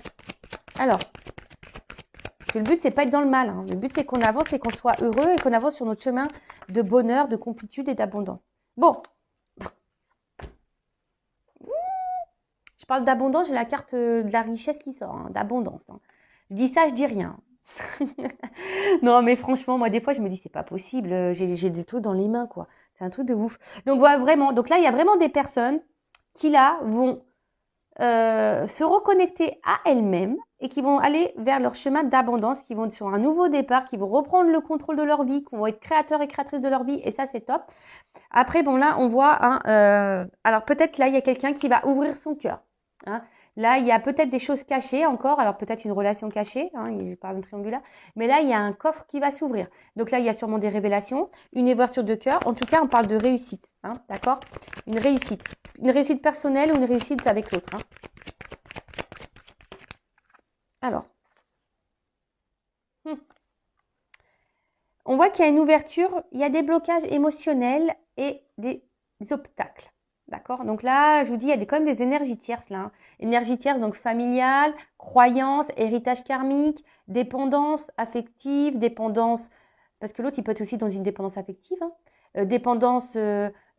Alors, parce que le but, c'est pas être dans le mal, hein. Le but, c'est qu'on avance et qu'on soit heureux et qu'on avance sur notre chemin de bonheur, de complétude et d'abondance. Bon. Je parle d'abondance, j'ai la carte de la richesse qui sort, hein, d'abondance, hein. Je dis ça, je dis rien. Non, mais franchement, moi, des fois, je me dis, c'est pas possible. J'ai des trucs dans les mains, quoi. C'est un truc de ouf. Donc, voilà, vraiment. Donc là, il y a vraiment des personnes qui, là, vont se reconnecter à elles-mêmes et qui vont aller vers leur chemin d'abondance, qui vont être sur un nouveau départ, qui vont reprendre le contrôle de leur vie, qui vont être créateurs et créatrices de leur vie. Et ça, c'est top. Après, bon, là, on voit, hein, alors peut-être là, il y a quelqu'un qui va ouvrir son cœur, hein. Là, il y a peut-être des choses cachées encore, alors peut-être une relation cachée, hein, je parle d'un triangulaire, mais là, il y a un coffre qui va s'ouvrir. Donc là, il y a sûrement des révélations, une ouverture de cœur. En tout cas, on parle de réussite, hein, d'accord? Une réussite personnelle ou une réussite avec l'autre, hein. Alors, on voit qu'il y a une ouverture, il y a des blocages émotionnels et des obstacles. D'accord? Donc là, je vous dis, il y a quand même des énergies tierces là, hein. Énergie tierce, donc familiale, croyance, héritage karmique, dépendance affective, dépendance, parce que l'autre, il peut être aussi dans une dépendance affective, hein. Dépendance,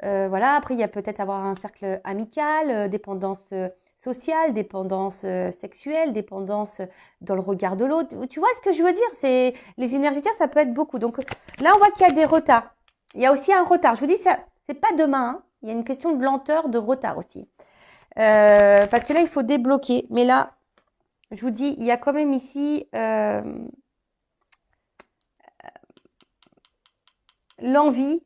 voilà. Après, il y a peut-être avoir un cercle amical, dépendance sociale, dépendance sexuelle, dépendance dans le regard de l'autre. Tu vois ce que je veux dire? C'est les énergies tierces, ça peut être beaucoup. Donc là, on voit qu'il y a des retards. Il y a aussi un retard. Je vous dis, ça, c'est pas demain, hein. Il y a une question de lenteur, de retard aussi. Parce que là, il faut débloquer. Mais là, je vous dis, il y a quand même ici l'envie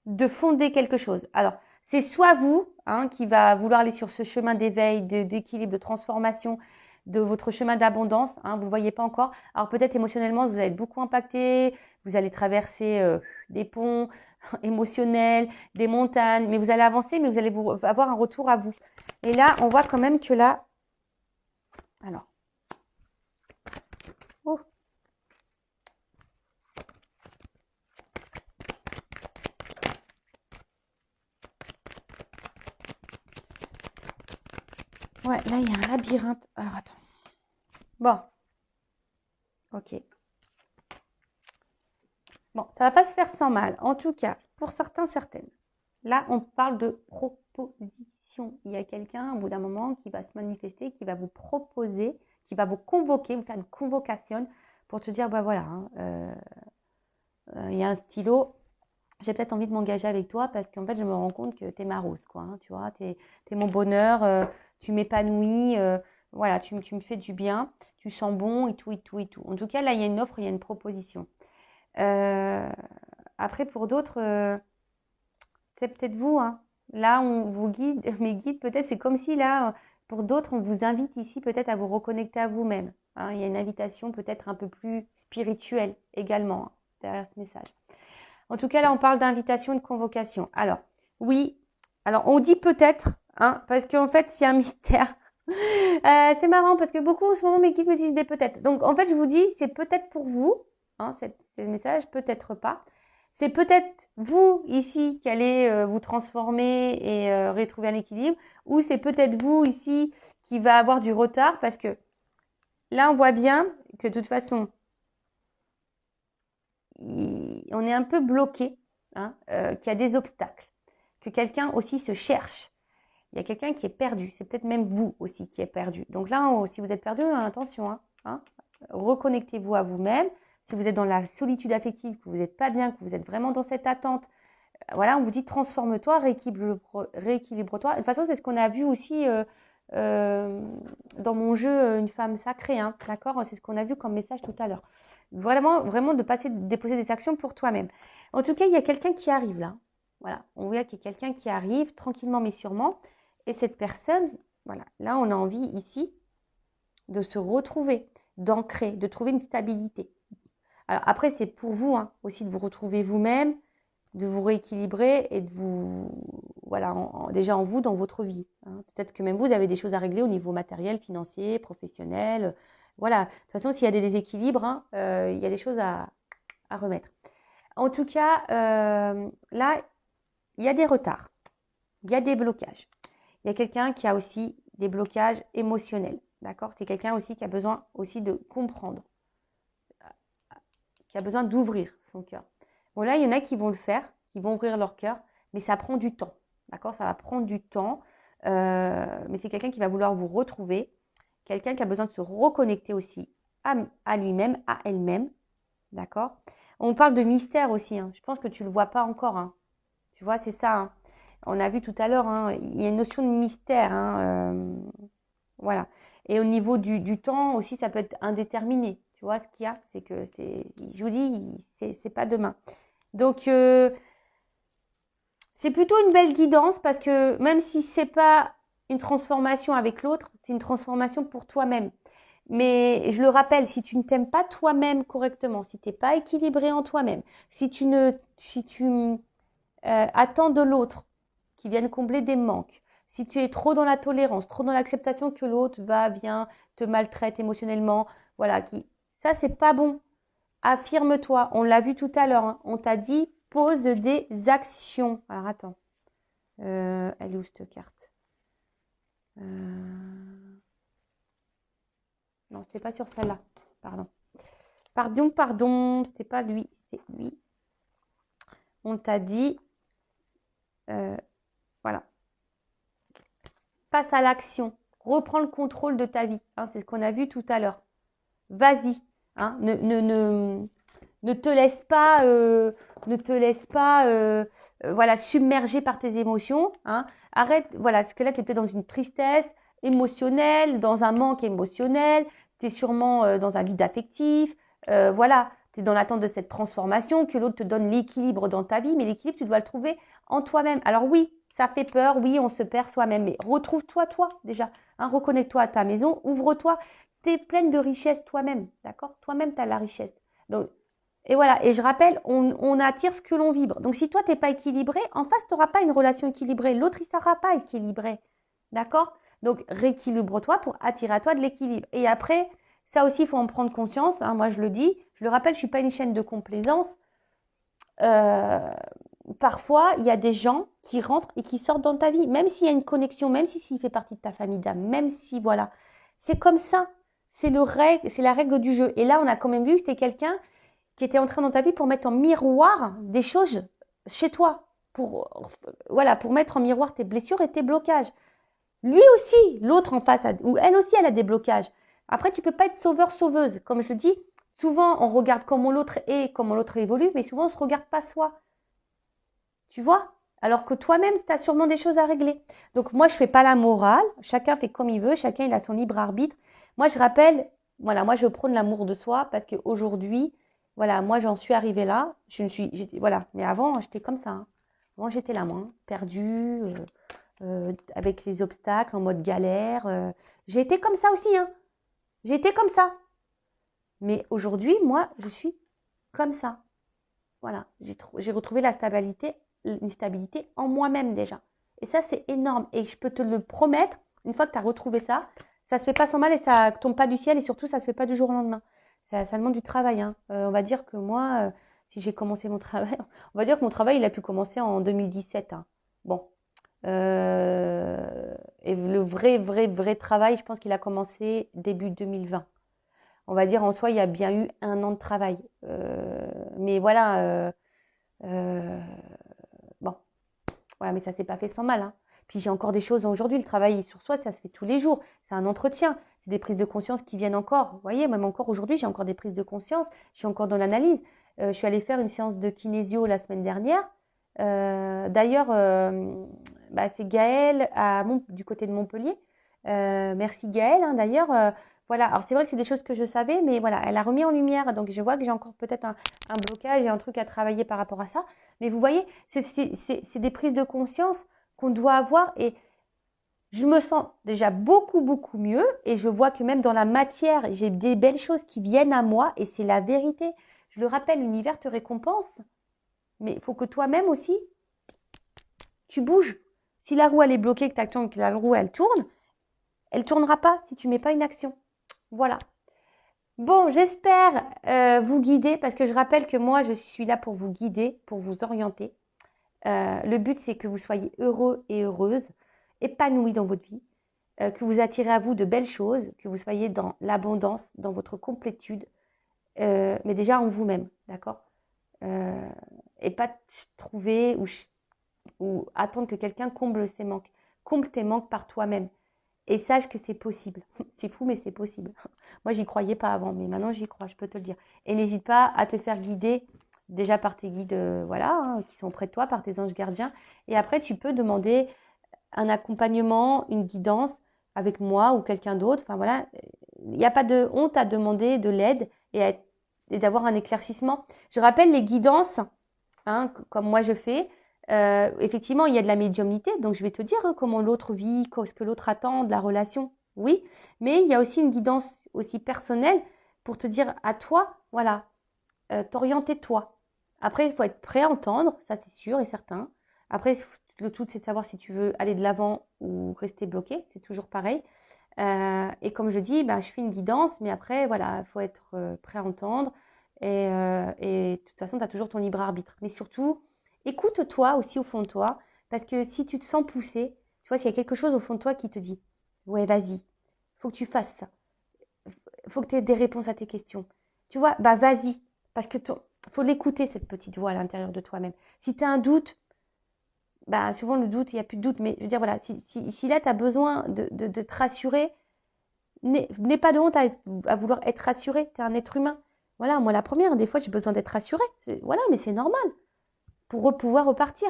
de fonder quelque chose. Alors, c'est soit vous, hein, qui va vouloir aller sur ce chemin d'éveil, d'équilibre, de transformation, de votre chemin d'abondance, hein, vous ne le voyez pas encore. Alors peut-être émotionnellement, vous allez être beaucoup impacté, vous allez traverser des ponts émotionnels, des montagnes, mais vous allez avancer, mais vous allez avoir un retour à vous. Et là, on voit quand même que là... Alors... Oh. Ouais, là, il y a un labyrinthe. Alors, attends. Bon. Ok. Bon, ça va pas se faire sans mal. En tout cas, pour certains, certaines. Là, on parle de proposition. Il y a quelqu'un, au bout d'un moment, qui va se manifester, qui va vous proposer, qui va vous convoquer, vous faire une convocation pour te dire, bah voilà, hein, il y a un stylo, j'ai peut-être envie de m'engager avec toi parce qu'en fait, je me rends compte que tu es ma rose, quoi, hein, tu vois, tu es mon bonheur, tu m'épanouis, voilà, tu me fais du bien, tu sens bon et tout, et tout, et tout. En tout cas, là, il y a une offre, il y a une proposition. Après, pour d'autres, c'est peut-être vous, hein. Là, on vous guide, mes guides, peut-être, c'est comme si là, pour d'autres, on vous invite ici peut-être à vous reconnecter à vous-même, hein. Il y a une invitation peut-être un peu plus spirituelle également, hein, derrière ce message. En tout cas, là, on parle d'invitation et de convocation. Alors, oui, alors on dit peut-être, hein, parce qu'en fait, il y a un mystère. C'est marrant parce que beaucoup en ce moment mes guides me disent des peut-être. Donc en fait je vous dis c'est peut-être pour vous, hein, ces messages, peut-être pas. C'est peut-être vous ici qui allez vous transformer et retrouver un équilibre, ou c'est peut-être vous ici qui va avoir du retard parce que là on voit bien que de toute façon on est un peu bloqué, hein, qu'il y a des obstacles, que quelqu'un aussi se cherche. Il y a quelqu'un qui est perdu. C'est peut-être même vous aussi qui êtes perdu. Donc là, si vous êtes perdu, attention, hein, reconnectez-vous à vous-même. Si vous êtes dans la solitude affective, que vous n'êtes pas bien, que vous êtes vraiment dans cette attente, voilà, on vous dit transforme-toi, rééquilibre-toi. De toute façon, c'est ce qu'on a vu aussi dans mon jeu Une femme sacrée, hein, d'accord? C'est ce qu'on a vu comme message tout à l'heure. Vraiment, vraiment de déposer des actions pour toi-même. En tout cas, il y a quelqu'un qui arrive là. Voilà, on voit qu'il y a quelqu'un qui arrive tranquillement mais sûrement. Et cette personne, voilà, là, on a envie ici de se retrouver, d'ancrer, de trouver une stabilité. Alors après, c'est pour vous hein, aussi de vous retrouver vous-même, de vous rééquilibrer et de vous, voilà, déjà en vous, dans votre vie. Hein. Peut-être que même vous avez des choses à régler au niveau matériel, financier, professionnel. Voilà. De toute façon, s'il y a des déséquilibres, hein, il y a des choses à remettre. En tout cas, là, il y a des retards, il y a des blocages. Il y a quelqu'un qui a aussi des blocages émotionnels. D'accord? C'est quelqu'un aussi qui a besoin aussi de comprendre, qui a besoin d'ouvrir son cœur. Bon, là, il y en a qui vont le faire, qui vont ouvrir leur cœur, mais ça prend du temps. D'accord? Ça va prendre du temps. Mais c'est quelqu'un qui va vouloir vous retrouver. Quelqu'un qui a besoin de se reconnecter aussi à lui-même, à elle-même. D'accord? On parle de mystère aussi. Hein. Je pense que tu ne le vois pas encore. Hein. Tu vois, c'est ça. Hein. On a vu tout à l'heure, hein, il y a une notion de mystère. Hein, voilà. Et au niveau du temps aussi, ça peut être indéterminé. Tu vois, ce qu'il y a, c'est que je vous dis, c'est pas demain. Donc, c'est plutôt une belle guidance parce que même si c'est pas une transformation avec l'autre, c'est une transformation pour toi-même. Mais je le rappelle, si tu ne t'aimes pas toi-même correctement, si tu n'es pas équilibré en toi-même, si tu attends de l'autre qui vienne combler des manques, si tu es trop dans la tolérance, trop dans l'acceptation que l'autre vient, te maltraite émotionnellement, voilà, ça c'est pas bon. Affirme-toi. On l'a vu tout à l'heure. Hein. On t'a dit pose des actions. Alors attends. Elle est où cette carte Non, c'était pas sur celle-là. Pardon. Pardon. C'était pas lui. C'est lui. On t'a dit. Voilà. Passe à l'action. Reprends le contrôle de ta vie. Hein, c'est ce qu'on a vu tout à l'heure. Vas-y. Hein, ne te laisse pas, voilà, submerger par tes émotions. Hein. Arrête, voilà, parce que là, tu es peut-être dans une tristesse émotionnelle, dans un manque émotionnel, tu es sûrement dans un vide affectif. Voilà, tu es dans l'attente de cette transformation, que l'autre te donne l'équilibre dans ta vie, mais l'équilibre, tu dois le trouver en toi-même. Alors oui, ça fait peur, oui, on se perd soi-même, mais retrouve-toi, toi, déjà. Hein, reconnecte-toi à ta maison, ouvre-toi. Tu es pleine de richesse toi-même, d'accord? Toi-même, tu as la richesse. Donc, et voilà, et je rappelle, on attire ce que l'on vibre. Donc si toi, tu n'es pas équilibré, en face, tu n'auras pas une relation équilibrée. L'autre, il ne sera pas équilibré. D'accord? Donc rééquilibre-toi pour attirer à toi de l'équilibre. Et après, ça aussi, il faut en prendre conscience. Hein, moi, je le dis. Je le rappelle, je ne suis pas une chaîne de complaisance. Parfois, il y a des gens qui rentrent et qui sortent dans ta vie. Même s'il y a une connexion, même s'il fait partie de ta famille d'âme, même si, voilà. C'est comme ça. C'est la règle du jeu. Et là, on a quand même vu que c'était quelqu'un qui était entré dans ta vie pour mettre en miroir des choses chez toi, pour mettre en miroir tes blessures et tes blocages. Lui aussi, l'autre en face, ou elle aussi, elle a des blocages. Après, tu peux pas être sauveur-sauveuse. Comme je le dis, souvent, on regarde comment l'autre est, comment l'autre évolue, mais souvent, on se regarde pas soi. Tu vois? Alors que toi-même, tu as sûrement des choses à régler. Donc, moi, je fais pas la morale. Chacun fait comme il veut. Chacun, il a son libre arbitre. Moi, je rappelle, voilà, moi, je prône l'amour de soi parce qu'aujourd'hui, voilà, moi, j'en suis arrivée là. Voilà. Mais avant, j'étais comme ça. Hein. Avant, j'étais là, moi, perdue, avec les obstacles, en mode galère. J'ai été comme ça aussi, hein. J'ai été comme ça. Mais aujourd'hui, moi, je suis comme ça. Voilà. J'ai retrouvé une stabilité en moi-même déjà. Et ça, c'est énorme. Et je peux te le promettre, Une fois que tu as retrouvé ça, ça se fait pas sans mal et ça tombe pas du ciel et surtout, ça se fait pas du jour au lendemain. Ça demande du travail, hein. On va dire que moi, si j'ai commencé mon travail, on va dire que mon travail, il a pu commencer en 2017, hein. Bon. Et le vrai travail, je pense qu'il a commencé début 2020. On va dire en soi, il y a bien eu 1 an de travail. Mais voilà, euh, bon, voilà, mais ça s'est pas fait sans mal, hein. Puis j'ai encore des choses aujourd'hui. Le travail sur soi, ça se fait tous les jours. C'est un entretien. C'est des prises de conscience qui viennent encore. Vous voyez, même encore aujourd'hui, j'ai encore des prises de conscience. Je suis encore dans l'analyse. Je suis allée faire une séance de kinésio la semaine dernière. D'ailleurs, c'est Gaëlle du côté de Montpellier. Merci Gaëlle, hein, d'ailleurs. Voilà, alors c'est vrai que c'est des choses que je savais, mais voilà, elle a remis en lumière. Donc je vois que j'ai encore peut-être un blocage et un truc à travailler par rapport à ça. Mais vous voyez, c'est des prises de conscience qu'on doit avoir et je me sens déjà beaucoup mieux et je vois que même dans la matière, j'ai des belles choses qui viennent à moi et c'est la vérité. Je le rappelle, l'univers te récompense, mais il faut que toi-même aussi, tu bouges. Si la roue elle est bloquée, que tu attends que la roue elle tournera pas si tu mets pas une action. Voilà. Bon, j'espère vous guider parce que je rappelle que moi, je suis là pour vous guider, pour vous orienter. Le but, c'est que vous soyez heureux et heureuse, épanouis dans votre vie, que vous attirez à vous de belles choses, que vous soyez dans l'abondance, dans votre complétude, mais déjà en vous-même, d'accord? Et pas trouver ou attendre que quelqu'un comble ses manques. Comble tes manques par toi-même. Et sache que c'est possible. C'est fou, mais c'est possible. Moi, j'y croyais pas avant, mais maintenant, j'y crois, je peux te le dire. Et n'hésite pas à te faire guider déjà par tes guides qui sont près de toi, par tes anges gardiens. Et après, tu peux demander un accompagnement, une guidance avec moi ou quelqu'un d'autre. Enfin, voilà, il n'y a pas de honte à demander de l'aide et d'avoir un éclaircissement. Je rappelle les guidances, hein, comme moi je fais. Effectivement, il y a de la médiumnité, donc je vais te dire comment l'autre vit, ce que l'autre attend de la relation, oui, mais il y a aussi une guidance aussi personnelle pour te dire à toi, voilà, t'orienter toi. Après, il faut être prêt à entendre, ça c'est sûr et certain. Après, le tout c'est de savoir si tu veux aller de l'avant ou rester bloqué, c'est toujours pareil. Et comme je dis, je fais une guidance, mais après, voilà, il faut être prêt à entendre. Et de toute façon, tu as toujours ton libre arbitre. Mais surtout, écoute-toi aussi au fond de toi, parce que si tu te sens poussé, tu vois, s'il y a quelque chose au fond de toi qui te dit, ouais, vas-y, faut que tu fasses ça. Faut que tu aies des réponses à tes questions. Tu vois, vas-y, parce que faut l'écouter, cette petite voix à l'intérieur de toi-même. Si tu as un doute, souvent le doute, il n'y a plus de doute, mais je veux dire, voilà, si là, tu as besoin de te rassurer, n'aie pas de honte à vouloir être rassuré, tu es un être humain. Voilà, moi la première, des fois j'ai besoin d'être rassurée. Voilà, mais c'est normal pour pouvoir repartir.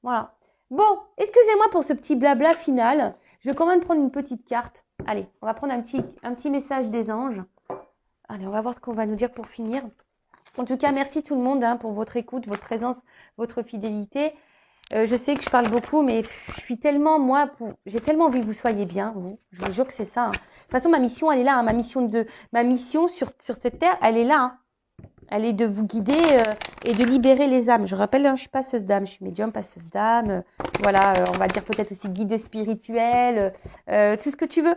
Voilà. Bon, excusez-moi pour ce petit blabla final. Je vais quand même prendre une petite carte. Allez, on va prendre un petit message des anges. Allez, on va voir ce qu'on va nous dire pour finir. En tout cas, merci tout le monde pour votre écoute, votre présence, votre fidélité. Je sais que je parle beaucoup, mais j'ai tellement envie que vous soyez bien, vous. Je vous jure que c'est ça. De toute façon, ma mission, elle est là. Ma mission sur cette terre, elle est là. Elle est de vous guider et de libérer les âmes. Je rappelle, je suis passeuse d'âme, je suis médium, passeuse d'âme. Voilà, on va dire peut-être aussi guide spirituel, tout ce que tu veux.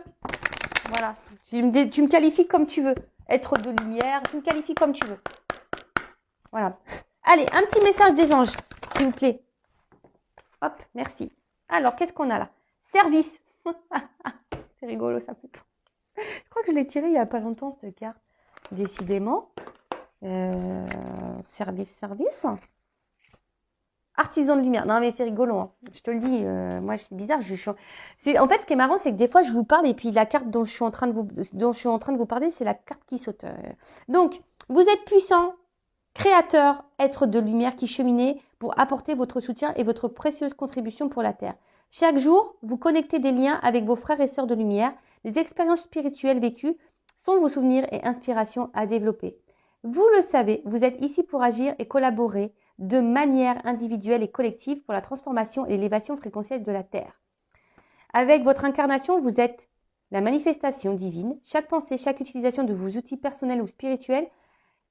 Voilà, tu me qualifies comme tu veux. Être de lumière, tu me qualifies comme tu veux. Voilà. Allez, un petit message des anges, s'il vous plaît. Hop, merci. Alors, qu'est-ce qu'on a là? Service. C'est rigolo, ça fait. Je crois que je l'ai tiré il n'y a pas longtemps, cette carte. Décidément. Service. Artisan de lumière. Non, mais c'est rigolo. Hein. Je te le dis. Moi, c'est bizarre. En fait, ce qui est marrant, c'est que des fois, je vous parle et puis la carte dont je suis en train de vous parler, c'est la carte qui saute. Donc, vous êtes puissant, créateur, être de lumière qui cheminez pour apporter votre soutien et votre précieuse contribution pour la Terre. Chaque jour, vous connectez des liens avec vos frères et sœurs de lumière. Les expériences spirituelles vécues sont vos souvenirs et inspirations à développer. Vous le savez, vous êtes ici pour agir et collaborer de manière individuelle et collective pour la transformation et l'élévation fréquentielle de la Terre. Avec votre incarnation, vous êtes la manifestation divine. Chaque pensée, chaque utilisation de vos outils personnels ou spirituels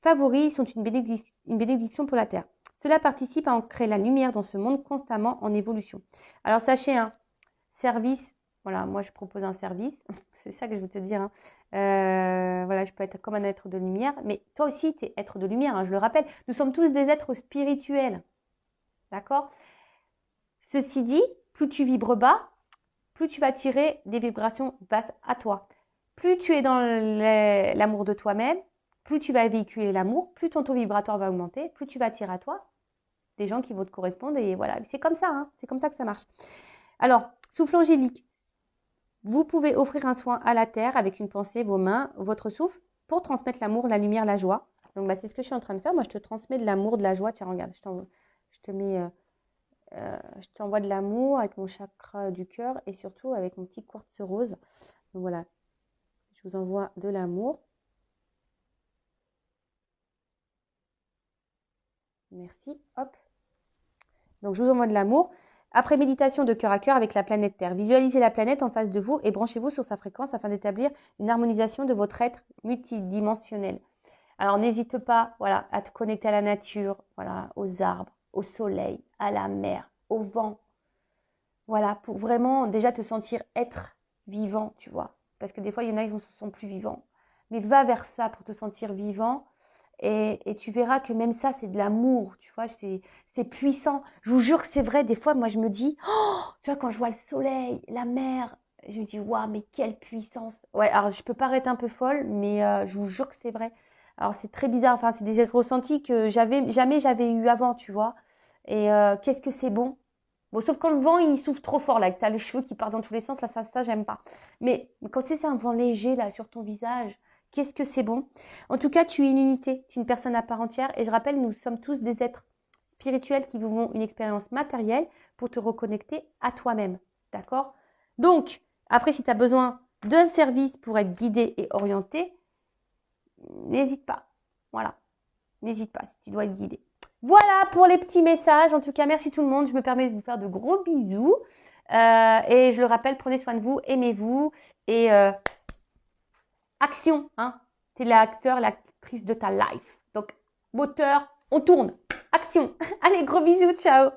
favoris sont une bénédiction pour la Terre. Cela participe à ancrer la lumière dans ce monde constamment en évolution. Alors sachez, service, Voilà, moi, je propose un service. C'est ça que je veux te dire, hein. Voilà, je peux être comme un être de lumière. Mais toi aussi, tu es être de lumière, hein, je le rappelle. Nous sommes tous des êtres spirituels. D'accord? Ceci dit, plus tu vibres bas, plus tu vas tirer des vibrations basses à toi. Plus tu es dans l'amour de toi-même, plus tu vas véhiculer l'amour, plus ton taux vibratoire va augmenter, plus tu vas attirer à toi des gens qui vont te correspondre. Et voilà, c'est comme ça, hein, c'est comme ça que ça marche. Alors, souffle angélique. Vous pouvez offrir un soin à la terre avec une pensée, vos mains, votre souffle, pour transmettre l'amour, la lumière, la joie. Donc, c'est ce que je suis en train de faire. Moi, je te transmets de l'amour, de la joie. Tiens, regarde, je t'envoie de l'amour avec mon chakra du cœur et surtout avec mon petit quartz rose. Donc, voilà, je vous envoie de l'amour. Merci. Hop. Donc, je vous envoie de l'amour. Après méditation de cœur à cœur avec la planète Terre, visualisez la planète en face de vous et branchez-vous sur sa fréquence afin d'établir une harmonisation de votre être multidimensionnel. Alors, n'hésite pas, voilà, à te connecter à la nature, voilà, aux arbres, au soleil, à la mer, au vent. Voilà, pour vraiment déjà te sentir être vivant, tu vois. Parce que des fois, il y en a qui ne se sentent plus vivants. Mais va vers ça pour te sentir vivant. Et tu verras que même ça, c'est de l'amour, tu vois, c'est puissant. Je vous jure que c'est vrai, des fois, moi, je me dis, oh, tu vois, quand je vois le soleil, la mer, je me dis, waouh, mais quelle puissance. Ouais, alors je peux paraître un peu folle, mais je vous jure que c'est vrai. Alors, c'est très bizarre, enfin, c'est des ressentis que jamais j'avais eu avant, tu vois. Et qu'est-ce que c'est bon. Bon, sauf quand le vent, il souffle trop fort, là, que tu as les cheveux qui partent dans tous les sens, là, ça j'aime pas. Mais quand tu sais, c'est un vent léger, là, sur ton visage, qu'est-ce que c'est bon. En tout cas, tu es une unité, tu es une personne à part entière. Et je rappelle, nous sommes tous des êtres spirituels qui vivons une expérience matérielle pour te reconnecter à toi-même. D'accord? Donc, après, si tu as besoin d'un service pour être guidé et orienté, n'hésite pas. Voilà. N'hésite pas si tu dois être guidé. Voilà pour les petits messages. En tout cas, merci tout le monde. Je me permets de vous faire de gros bisous. Et je le rappelle, prenez soin de vous, aimez-vous. Et action, hein. Tu es l'acteur, l'actrice de ta life. Donc, moteur, on tourne. Action. Allez, gros bisous, ciao.